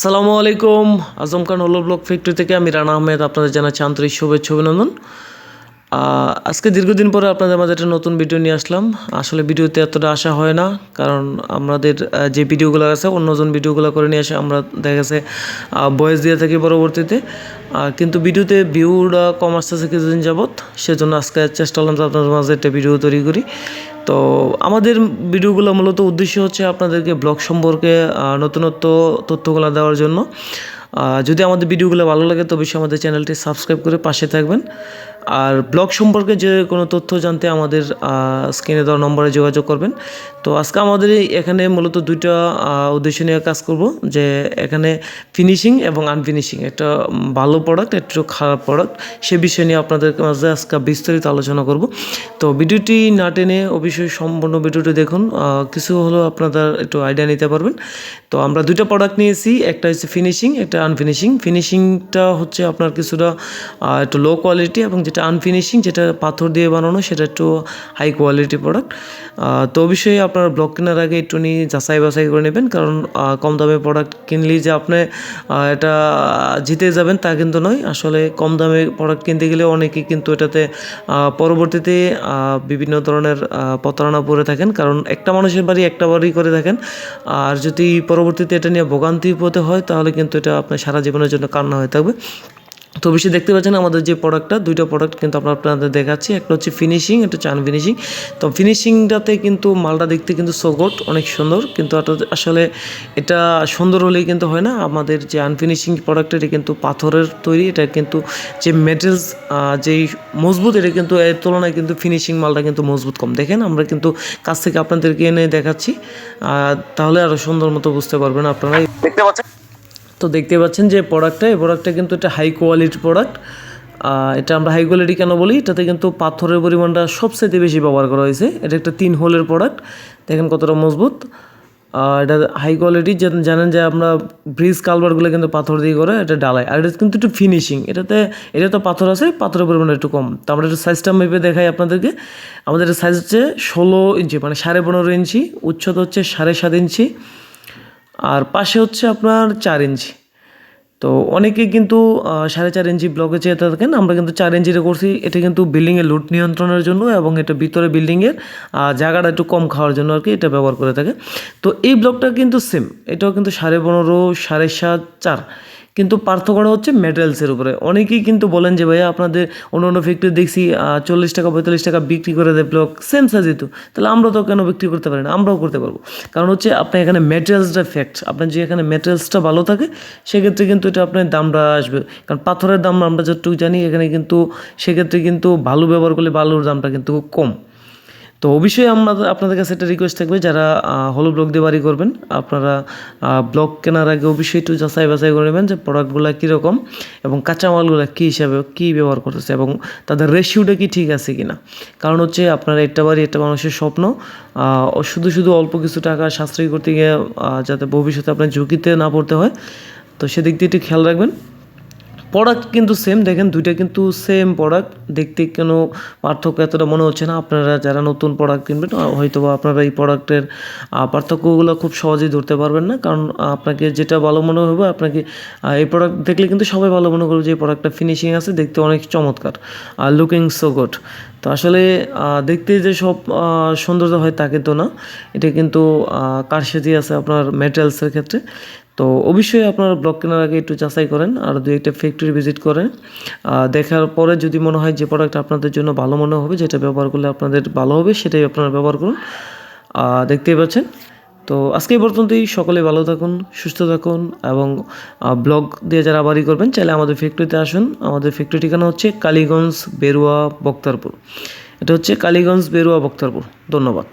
আসসালামু আলাইকুম। আজম খান হলো ব্লক ফ্যাক্টরি থেকে আমি রানা আহমেদ আপনাদের জানাচ্ছি আন্তরিক শুভেচ্ছা অভিনন্দন। আজকে দীর্ঘদিন পরে আপনাদের মাঝে একটা নতুন ভিডিও নিয়ে আসলাম। আসলে ভিডিওতে এতটা আশা হয় না, কারণ আমাদের যে ভিডিওগুলো আছে অন্যজন ভিডিওগুলো করে নিয়ে আসে, আমরা দেখা গেছে ভয়েস দিয়ে থাকি পরবর্তীতে, কিন্তু ভিডিওতে ভিউটা কম আসতেছে কিছুদিন যাবৎ। সেজন্য আজকে চেষ্টা করলাম যে আপনাদের মাঝে একটা ভিডিও তৈরি করি। তো আমাদের ভিডিওগুলো মূলত উদ্দেশ্য হচ্ছে আপনাদেরকে ব্লগ সম্পর্কে নতুনত্ব তথ্যগুলো দেওয়ার জন্য। যদি আমাদের ভিডিওগুলো ভালো লাগে তো অবশ্যই আমাদের চ্যানেলটি সাবস্ক্রাইব করে পাশে থাকবেন। আর ব্লগ সম্পর্কে যে কোনো তথ্য জানতে আমাদের স্ক্রিনে দেওয়া নম্বরে যোগাযোগ করবেন। তো আজকে আমাদের এখানে মূলত দুইটা উদ্দেশ্য নিয়ে কাজ করব, যে এখানে ফিনিশিং এবং আনফিনিশিং, একটা ভালো প্রোডাক্ট একটু খারাপ প্রোডাক্ট, সে বিষয় নিয়ে আপনাদের মাঝে আজকে বিস্তারিত আলোচনা করব। তো ভিডিওটি না টেনে অবশ্যই সম্পূর্ণ ভিডিওটি দেখুন, কিছু হলেও আপনারা একটু আইডিয়া নিতে পারবেন। তো আমরা দুইটা প্রোডাক্ট নিয়েছি, একটা হচ্ছে ফিনিশিং, একটা আনফিনিশিং। ফিনিশিংটা হচ্ছে আপনার কিছুটা একটু লো কোয়ালিটি, এবং যেটা আনফিনিশিং, যেটা পাথর দিয়ে বানানো, সেটা একটু হাই কোয়ালিটি প্রোডাক্ট। তো অবশ্যই আপনারা ব্লগ কেনার আগে একটু নিয়ে যাচাই বাছাই করে নেবেন, কারণ কম দামে প্রোডাক্ট কিনলেই যে আপনি এটা জিতে যাবেন তা কিন্তু নয়। আসলে কম দামে প্রোডাক্ট কিনতে গেলে অনেকেই কিন্তু এটাতে পরবর্তীতে বিভিন্ন ধরনের প্রতারণা পড়ে থাকেন, কারণ একটা মানুষের বাড়ি একটা বাড়ি করে থাকেন, আর যদি পরবর্তীতে এটা নিয়ে ভোগান্তি হতে হয় তাহলে কিন্তু এটা আপনার সারা জীবনের জন্য কান্না হয়ে থাকবে। তো বেশি দেখতে পাচ্ছেন আমাদের যে প্রোডাক্টটা, দুইটা প্রোডাক্ট কিন্তু আপনাদের দেখাচ্ছি, একটা হচ্ছে ফিনিশিং, একটা হচ্ছে আনফিনিশিং। তো ফিনিশিংটাতে কিন্তু মালটা দেখতে কিন্তু সোগট অনেক সুন্দর, কিন্তু আসলে এটা সুন্দর হলেই কিন্তু হয় না। আমাদের যে আনফিনিশিং প্রোডাক্ট, এটা কিন্তু পাথরের তৈরি, এটা কিন্তু যে মেটেরিয়ালস যেই মজবুত, এটা কিন্তু এর তুলনায় কিন্তু ফিনিশিং মালটা কিন্তু মজবুত কম। দেখেন আমরা কিন্তু কাছ থেকে আপনাদেরকে এনে দেখাচ্ছি, তাহলে আরও সুন্দর মতো বুঝতে পারবেন আপনারা। দেখতে পাচ্ছেন, তো দেখতে পাচ্ছেন যে এই প্রোডাক্টটা কিন্তু একটা হাই কোয়ালিটির প্রোডাক্ট। এটা আমরা হাই কোয়ালিটি কেন বলি, এটাতে কিন্তু পাথরের পরিমাণটা সবচেয়ে বেশি ব্যবহার করা হয়েছে। এটা একটা 3 হোলের প্রোডাক্ট, দেখেন কতটা মজবুত। এটা হাই কোয়ালিটি, জানেন যে আমরা ব্রিজ কালভারগুলো কিন্তু পাথর দিয়ে করে, এটা ডালাই। আর এটা কিন্তু একটু ফিনিশিং, এটা তো পাথর আছে, পাথরের পরিমাণ একটু কম। তো আমরা একটু সাইজটা মেপে দেখাই আপনাদেরকে। আমাদের সাইজ হচ্ছে 16 ইঞ্চি, মানে 15.5 ইঞ্চি, উচ্চতা হচ্ছে 7.5 ইঞ্চি, আর পাশে হচ্ছে আপনার 4 ইঞ্চি। তো অনেকে কিন্তু 4.5 ইঞ্চি ব্লকে চেয়ে থাকেন, আমরা কিন্তু 4 ইঞ্চিতে করছি। এটা কিন্তু বিল্ডিংয়ের লুট নিয়ন্ত্রণের জন্য, এবং এটা ভিতরে বিল্ডিংয়ের জায়গাটা একটু কম খাওয়ার জন্য আর কি এটা ব্যবহার করে থাকে। তো এই ব্লকটা কিন্তু সেম, এটাও কিন্তু 15.5, 7.5, 4, কিন্তু পার্থক্যটা হচ্ছে মেটেরিয়ালসের উপরে। অনেকেই কিন্তু বলেন যে ভাইয়া আপনাদের অন্য অন্য ফ্যাক্টরি দেখছি 40 টাকা 45 টাকা বিক্রি করে দেয় ব্লক, সেম সাইজই তো, তাহলে আমরা তো কেন বিক্রি করতে পারি না? আমরাও করতে পারবো। কারণ হচ্ছে আপনার এখানে মেটেরিয়ালসটা ফ্যাক্ট, আপনার যে এখানে মেটেরিয়ালসটা ভালো থাকে সেক্ষেত্রে কিন্তু এটা আপনার দামটা আসবে। কারণ পাথরের দাম আমরা যতটুকু জানি এখানে কিন্তু সেক্ষেত্রে কিন্তু বালু ব্যবহার করলে বালুর দামটা কিন্তু কম। তো অবশ্যই আপনাদের কাছে একটা রিকোয়েস্ট থাকবে, যারা হলো ব্লক দিয়ে বাড়ি করবেন, আপনারা ব্লক কেনার আগে অবশ্যই একটু যাচাই বাছাই করে নেবেন যে প্রোডাক্টগুলো কীরকম, এবং কাঁচামালগুলো কী হিসাবে কী ব্যবহার করতেছে, এবং তাদের রেশিওটা কি ঠিক আছে কি না। কারণ হচ্ছে আপনার একটা বাড়ি একটা মানুষের স্বপ্ন, শুধু শুধু অল্প কিছু টাকা সাশ্রয় করতে গিয়ে যাতে ভবিষ্যতে আপনার ঝুঁকিতে না পড়তে হয়, তো সেদিক দিয়ে একটু খেয়াল রাখবেন। প্রোডাক্ট কিন্তু সেম, দেখেন দুইটা কিন্তু সেম প্রোডাক্ট, দেখতে কোনো পার্থক্য এতটা মনে হচ্ছে না। আপনারা যারা নতুন প্রোডাক্ট কিনবেন হয়তো বা আপনারা এই প্রোডাক্টের পার্থক্যগুলো খুব সহজেই ধরতে পারবেন না, কারণ আপনাকে যেটা ভালো মনে হবে, আপনাকে এই প্রোডাক্ট দেখলে কিন্তু সবাই ভালো মনে করবে যে এই প্রোডাক্টটা ফিনিশিং আছে, দেখতে অনেক চমৎকার, লুকিং সো গুড। তো আসলে দেখতে যে সব সৌন্দর্য হয় তা কিন্তু না, এটা কিন্তু কারসাজি আছে আপনার মেটেরিয়ালসের ক্ষেত্রে। তো অবশ্যই আপনারা ব্লক কেনার আগে একটু যাচাই করেন, আর 2-1টা ফ্যাক্টরি ভিজিট করেন। দেখার পরে যদি মনে হয় যে প্রোডাক্ট আপনাদের জন্য ভালো মনে হবে, যেটা ব্যবহার করলে আপনাদের ভালো হবে, সেটাই আপনারা ব্যবহার করুন। দেখতেই পাচ্ছেন। তো আজকে এই পর্যন্তই, সকলে ভালো থাকুন, সুস্থ থাকুন, এবং ব্লগ দিয়ে যারা বাড়ি করবেন চাইলে আমাদের ফ্যাক্টরিতে আসুন। আমাদের ফ্যাক্টরি ঠিকানা হচ্ছে কালীগঞ্জ, বেরুয়া, বক্তারপুর। এটা হচ্ছে কালীগঞ্জ, বেরুয়া, বক্তারপুর। ধন্যবাদ।